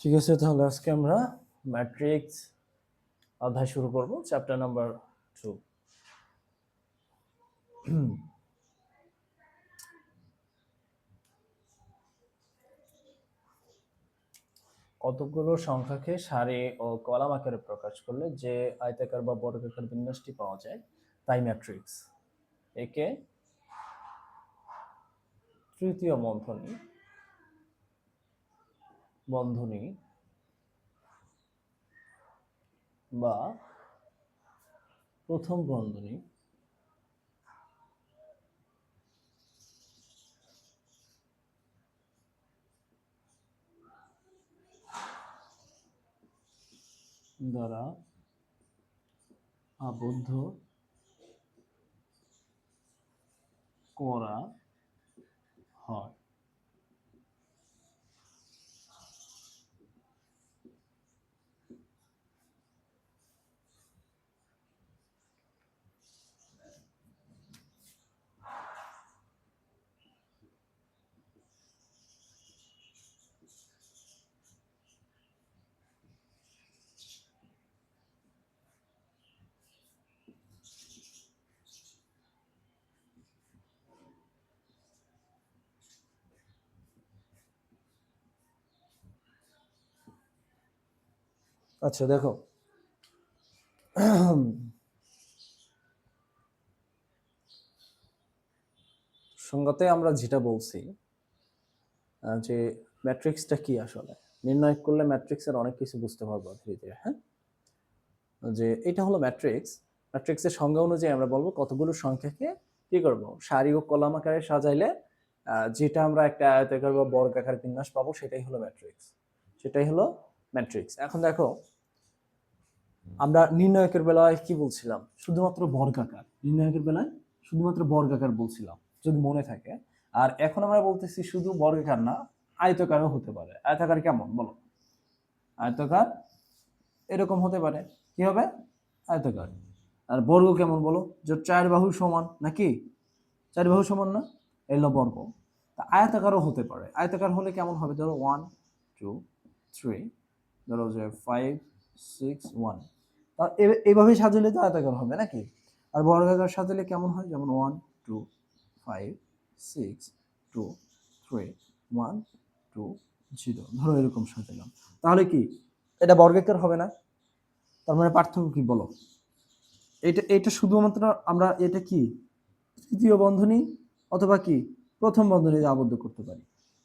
ঠিক আছে, তাহলে আজকে আমরা ম্যাট্রিক্স অধ্যায় শুরু করব, চ্যাপ্টার নাম্বার 2। কতগুলো সংখ্যাকে সারি ও কলাম আকারে প্রকাশ করলে যে আয়তাকার বা বর্গাকার বিন্যাসটি পাওয়া যায় তাই ম্যাট্রিক্স। একে তৃতীয় বন্ধনী বন্ধনী বা প্রথম বন্ধনী দ্বারা আবদ্ধ করা হয়। আচ্ছা, দেখো, সংজ্ঞাতে আমরা যেটা বলছি যে ম্যাট্রিক্সটা কি আসলে নির্ণয় করলে ম্যাট্রিক্সের অনেক কিছু বুঝতে পারবো ধীরে ধীরে। হ্যাঁ, যে এটা হলো ম্যাট্রিক্স। ম্যাট্রিক্সের সংজ্ঞা অনুযায়ী আমরা বলবো কতগুলো সংখ্যাকে কি করব, সারি ও কলাম আকারে সাজাইলে যেটা আমরা একটা আয়তাকার বা বর্গাকার বিন্যাস পাবো সেটাই হলো ম্যাট্রিক্স। সেটাই হলো ম্যাট্রিক্স। এখন দেখো, আমরা নির্ণায়কের বেলায় কি বলছিলাম, শুধুমাত্র বর্গাকার। নির্ণায়কের বেলায় শুধুমাত্র বর্গাকার বলছিলাম, যদি মনে থাকে। আর এখন আমরা বলতেছি শুধু বর্গাকার না, আয়তাকারও হতে পারে। আয়তাকার কেমন বলো? আয়তাকার এরকম হতে পারে, কি হবে? আয়তাকার। আর বর্গ কেমন বলো? যে চার বাহু সমান, নাকি? চার বাহু সমান না, এলো বর্গ। তা আয়তাকারও হতে পারে। আয়তাকার হলে কেমন হবে? ধরো 1 2 3, ধরো যে 5 6 1। তা এইভাবে সাজালে তো আয়তাকার হবে, নাকি? আর বর্গাকার সাজালে কেমন হয়? যেমন 1 2 5 6 2 3 1 2 0, ধরো এরকম সাজালাম। তাহলে কি এটা বর্গাকার হবে না? তার মানে পার্থক্য কি বলো? এটা এটা শুধুমাত্র আমরা এটা কি তৃতীয় বন্ধনী অথবা কি প্রথম বন্ধনীতে আবদ্ধ করতে পারি,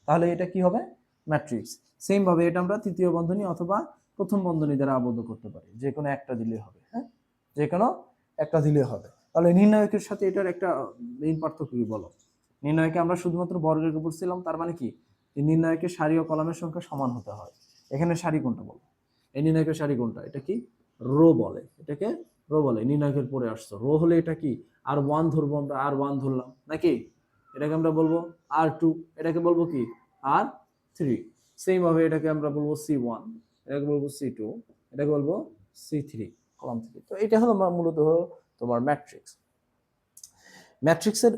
তাহলে এটা কি হবে? ম্যাট্রিক্স। সেম ভাবে এটা আমরা তৃতীয় বন্ধনী অথবা প্রথম বন্ধনী দ্বারা আবদ্ধ করতে পারি, যে কোনো একটা দিলে হবে। হ্যাঁ, যে কোনো একটা দিলে হবে। তাহলে নির্ণায়কের সাথে এটার একটা মেইন পার্থক্য কি বলো? নির্ণায়কে আমরা শুধুমাত্র বর্গের উপর ছিলাম, তার মানে কি এই নির্ণায়কের সারি ও কলামের সংখ্যা সমান হতে হয়। এখানে সারি কোনটা বলো? এই নির্ণায়কের সারি কোনটা? এটা কি রো বলে। এটাকে রো বলে। নির্ণায়কের পরে আসছে রো হলে এটা কি আর ওয়ান ধরবো, আমরা আর ওয়ান ধরলাম, নাকি? এটাকে আমরা বলবো আর টু, এটাকে বলবো কি আর থ্রি। সেম ভাবে এটাকে আমরা বলবো সি ওয়ান, এটাকে বলবো সি টু, এটাকে বলবো সি থ্রি, কলাম থ্রি। তো এটা হলো মূলত তোমার ম্যাট্রিক্স। ম্যাট্রিক্সের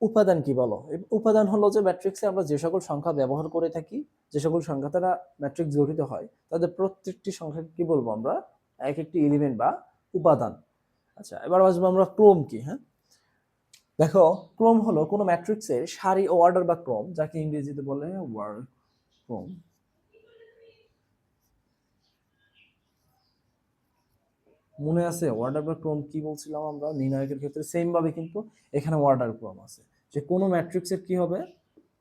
উপাদান কি বলো? উপাদান হলো যে ম্যাট্রিক্সে আমরা যে সকল সংখ্যা ব্যবহার করে থাকি, যে সকল সংখ্যা দ্বারা ম্যাট্রিক্স গঠিত হয়, তাদের প্রত্যেকটি সংখ্যাকে কি বলবো আমরা? এক একটি এলিমেন্ট বা উপাদান। আচ্ছা, এবার আসবো আমরা ক্রম কি। হ্যাঁ, দেখো, ক্রম হলো কোনো ম্যাট্রিক্সের সারি ও অর্ডার বা ক্রম, যাকে ইংরেজিতে বলে ওয়ার্ড ক্রম। মনে আছে অর্ডার বা ক্রম কি বলছিলাম আমরা নির্ণায়কের ক্ষেত্রে? সেম ভাবে কিন্তু এখানে অর্ডার ক্রম আছে, যে কোনো ম্যাট্রিক্সের কি হবে,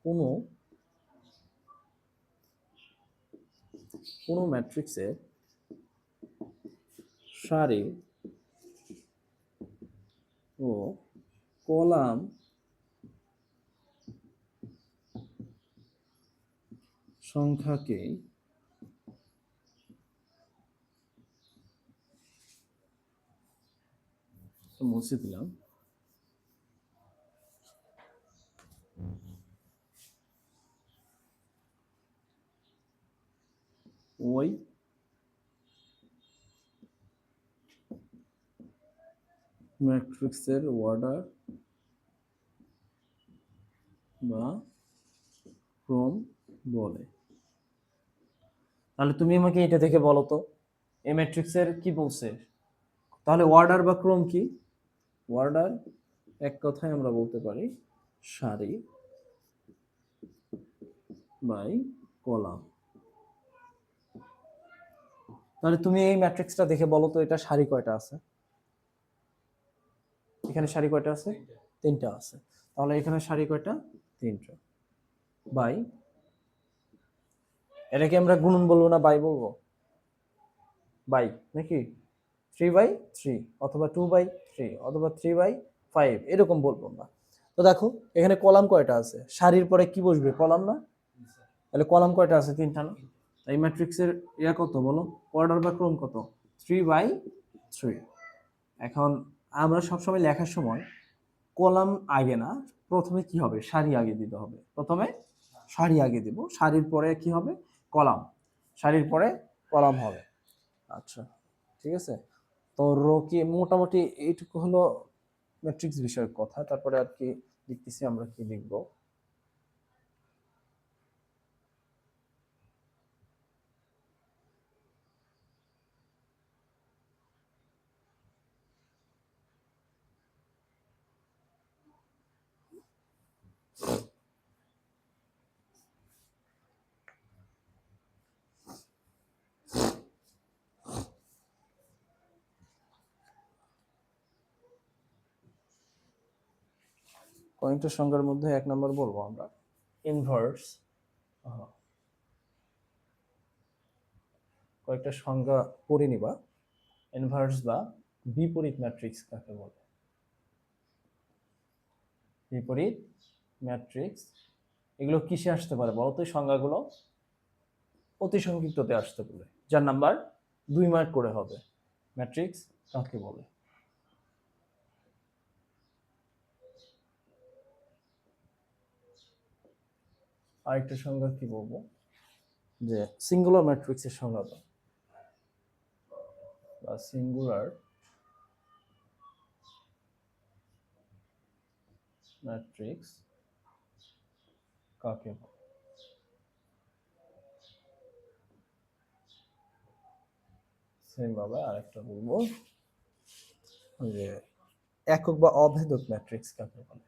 কোনো কোনো ম্যাট্রিক্সের সারি ও কলাম সংখ্যাকে মুছে দিলাম, ওই ম্যাট্রিক্সের অর্ডার বা ক্রম বলে। তাহলে তুমি আমাকে এটা থেকে বলো তো এই ম্যাট্রিক্সের কি বলছে, তাহলে অর্ডার বা ক্রম কি? অর্ডার এক কথায় আমরা বলতে পারি সারি বাই কলাম। তাহলে তুমি এই ম্যাট্রিক্সটা দেখে বলো তো এটা সারি কয়টা আছে? এখানে সারি কয়টা আছে? তিনটা আছে। তাহলে এখানে সারি কয়টা? তিনটা। বাই, এটাকে আমরা গুণন বলবো না বাই বলবো? বাই নাকি 3/3 অথবা 2/3 অথবা 3/5 এরকম বলবো না। তো দেখো এখানে কলাম কয়টা আছে, সারির পরে কি বসবে? কলাম না? তাহলে কলাম কয়টা আছে? তিনটা না? এই ম্যাট্রিক্সের ইয়া কত বলো, অর্ডার বা ক্রম কত? 3/3। এখন আমরা সবসময় লেখার সময় কলাম আগে না, প্রথমে কি হবে? সারি আগে দিতে হবে। প্রথমে সারি আগে দিব, সারির পরে কি হবে? কলাম, সারির পরে কলাম হবে। আচ্ছা ঠিক আছে। তো রো কি মোটামুটি এইটুকু হলো ম্যাট্রিক্স বিষয়ক কথা। তারপরে আর কি দেখতেছি আমরা কি লিখবো। কয়েকটা সংখ্যার মধ্যে এক নম্বর বলবো আমরা ইনভার্স। কয়েকটা সংজ্ঞা পড়ে নিবা। ইনভার্স বা বিপরীত ম্যাট্রিক্স কাকে বলে? বিপরীত ম্যাট্রিক্স এগুলো কিসে আসতে পারে বলো তো? এই সংজ্ঞাগুলো অতি সংক্ষিপ্ততে আসতে পারে, যার নাম্বার 2 মার্ক করে হবে। ম্যাট্রিক্স কাকে বলে? আরেকটা সংজ্ঞা কি বলবো, যে সিঙ্গুলার ম্যাট্রিক্সের সংজ্ঞা দাও, বা সিঙ্গুলার ম্যাট্রিক্স কাকে বলে? সেম ভাবে আরেকটা বলবো যে একক বা অভেদক ম্যাট্রিক্স কাকে বলে?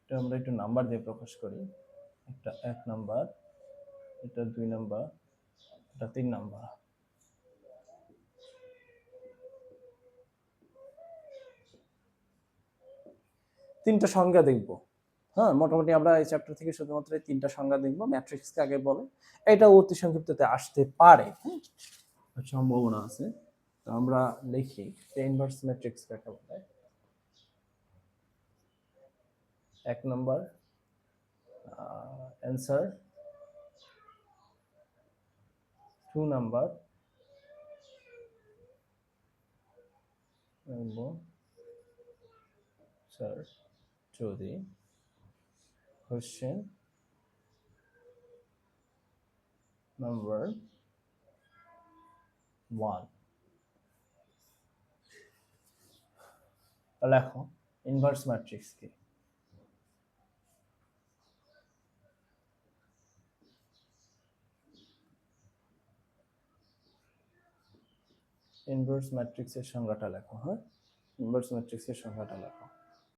এটা আমরা একটু নাম্বার দিয়ে প্রকাশ করি। এটা 1 নাম্বার, এটা 2 নাম্বার, এটা 3 নাম্বার। তিনটা সংজ্ঞা দেখবো। হ্যাঁ মোটামুটি আমরা এই চ্যাপ্টার থেকে শুধুমাত্র এই তিনটা সংজ্ঞা দেখবো। ম্যাট্রিক্স কাকে বলে এটা অতি সংক্ষিপ্ততে আসতে পারে, হ্যাঁ সম্ভাবনা আছে। তো আমরা লিখি ইনভার্স ম্যাট্রিক্স কাকে বলে। 1 নাম্বার অ্যান্সার, 2 নাম্বার স্যার যদি কোশ্চেন নাম্বার 1 লেখো ইনভার্স ম্যাট্রিক্স কি? ইনভার্স ম্যাট্রিক্সের সংজ্ঞাটা লেখো। হ্যাঁ ইনভার্স ম্যাট্রিক্সের সংজ্ঞাটা লেখো।